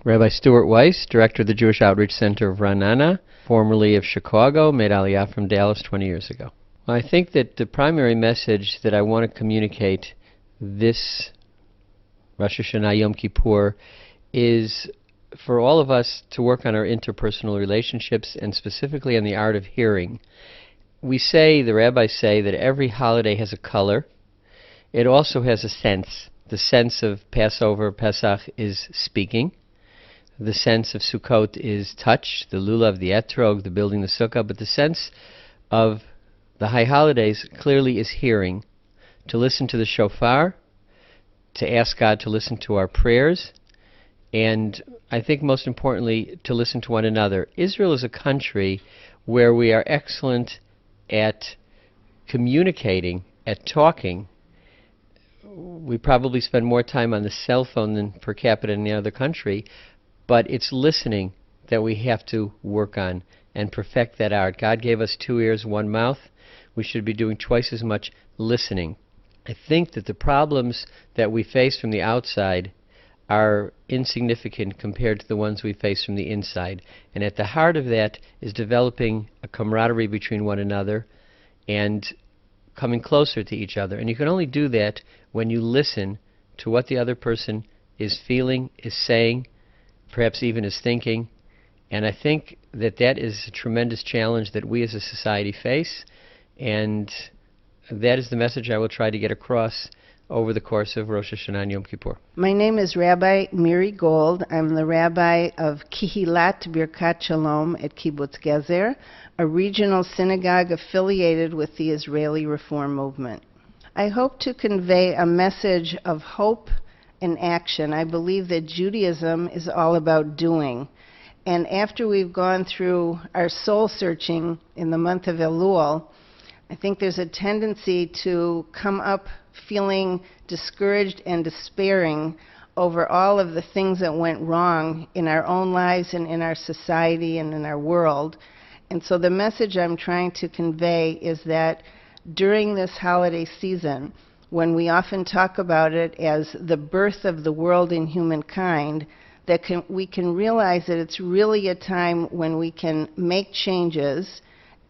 Rabbi Stuart Weiss, Director of the Jewish Outreach Center of Ra'anana, formerly of Chicago, made Aliyah from Dallas 20 years ago. Well, I think that the primary message that I want to communicate this Rosh Hashanah Yom Kippur is for all of us to work on our interpersonal relationships and specifically on the art of hearing. The rabbis say, that every holiday has a color. It also has a sense. The sense of Passover, Pesach, is speaking. The sense of Sukkot is touch, the lulav, the etrog, the building the sukkah. But the sense of the high holidays clearly is hearing. To listen to the shofar, to ask God to listen to our prayers, and I think most importantly, to listen to one another. Israel is a country where we are excellent at communicating, at talking. We probably spend more time on the cell phone than per capita in any other country, but it's listening that we have to work on and perfect that art. God gave us 2 ears, 1 mouth. We should be doing twice as much listening. I think that the problems that we face from the outside are insignificant compared to the ones we face from the inside. And at the heart of that is developing a camaraderie between one another and coming closer to each other. And you can only do that when you listen to what the other person is feeling, is saying, perhaps even is thinking. And I think that that is a tremendous challenge that we as a society face, and that is the message I will try to get across over the course of Rosh Hashanah and Yom Kippur. My name is Rabbi Marigold. I'm the rabbi of Kihilat Birkat Sholom at Kibbutz Gezer, a regional synagogue affiliated with the Israeli Reform Movement. I hope to convey a message of hope and action. I believe that Judaism is all about doing. And after we've gone through our soul searching in the month of Elul, I think there's a tendency to come up feeling discouraged and despairing over all of the things that went wrong in our own lives and in our society and in our world. And so the message I'm trying to convey is that during this holiday season, when we often talk about it as the birth of the world in humankind, we can realize that it's really a time when we can make changes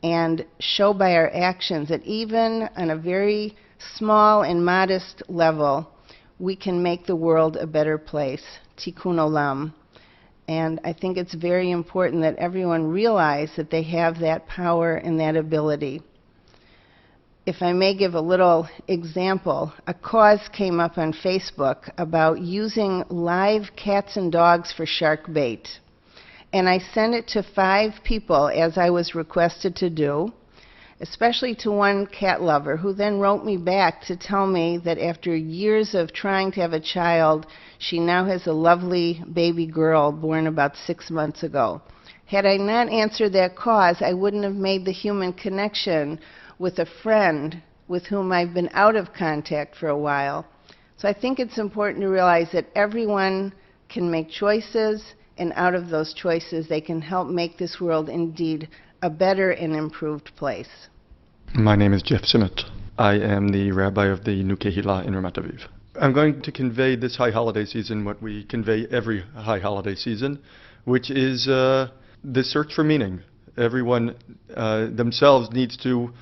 and show by our actions that even on a very small and modest level, we can make the world a better place, tikkun olam. And I think it's very important that everyone realize that they have that power and that ability. If I may give a little example, a cause came up on Facebook about using live cats and dogs for shark bait. And I sent it to 5 people, as I was requested to do, especially to one cat lover, who then wrote me back to tell me that after years of trying to have a child, she now has a lovely baby girl born about 6 months ago. Had I not answered that cause, I wouldn't have made the human connection with a friend with whom I've been out of contact for a while. So I think it's important to realize that everyone can make choices, and out of those choices they can help make this world indeed a better and improved place. My name is Jeff Simmett. I am the rabbi of the New Kehillah in Ramat Aviv. I'm going to convey this high holiday season what we convey every high holiday season, which is the search for meaning. Everyone themselves needs to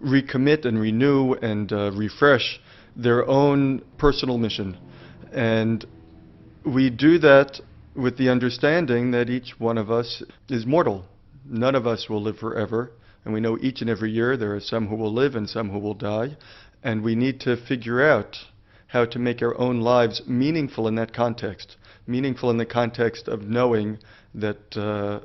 recommit and renew and refresh their own personal mission. And we do that with the understanding that each one of us is mortal. None of us will live forever. And we know each and every year there are some who will live and some who will die. And we need to figure out how to make our own lives meaningful in that context. Meaningful in the context of knowing that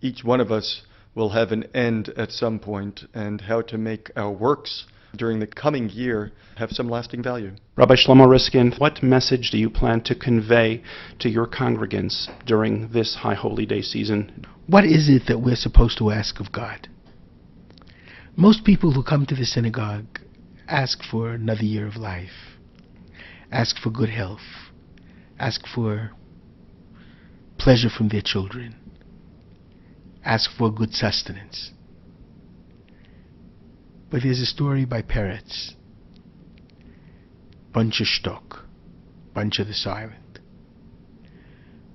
each one of us will have an end at some point, and how to make our works during the coming year have some lasting value. Rabbi Shlomo Riskin, what message do you plan to convey to your congregants during this High Holy Day season? What is it that we're supposed to ask of God? Most people who come to the synagogue ask for another year of life, ask for good health, ask for pleasure from their children, ask for good sustenance. But there's a story by Peretz, bunch of shtok, bunch of the silent.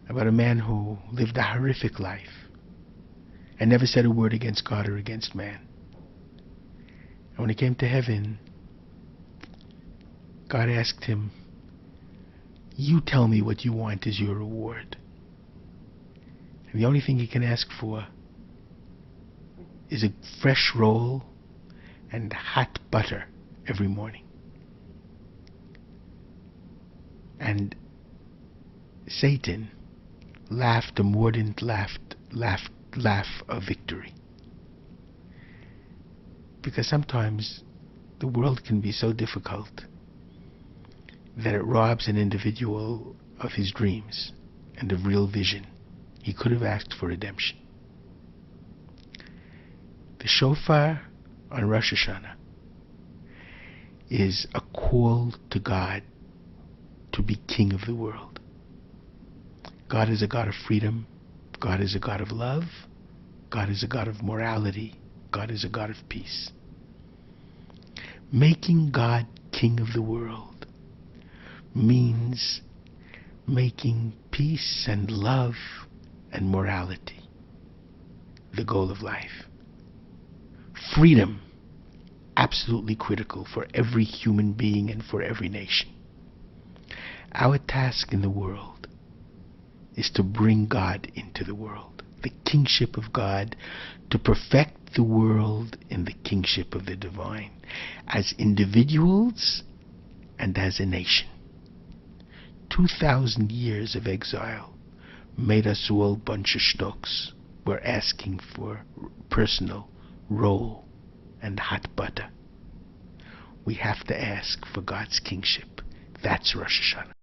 about a man who lived a horrific life and never said a word against God or against man. And when he came to heaven, God asked him, "You tell me what you want as your reward." And the only thing he can ask for is a fresh roll and hot butter every morning. And Satan laughed a mordant laugh of victory. Because sometimes the world can be so difficult that it robs an individual of his dreams and of real vision. He could have asked for redemption. The shofar on Rosh Hashanah is a call to God to be king of the world. God is a God of freedom. God is a God of love. God is a God of morality. God is a God of peace. Making God king of the world means making peace and love and morality the goal of life. Freedom, absolutely critical for every human being and for every nation. Our task in the world is to bring God into the world, the kingship of God, to perfect the world in the kingship of the divine, as individuals and as a nation. 2,000 years of exile made us all a bunch of shtokes. We're asking for personal roll and hot butter. We have to ask for God's kingship. That's Rosh Hashanah.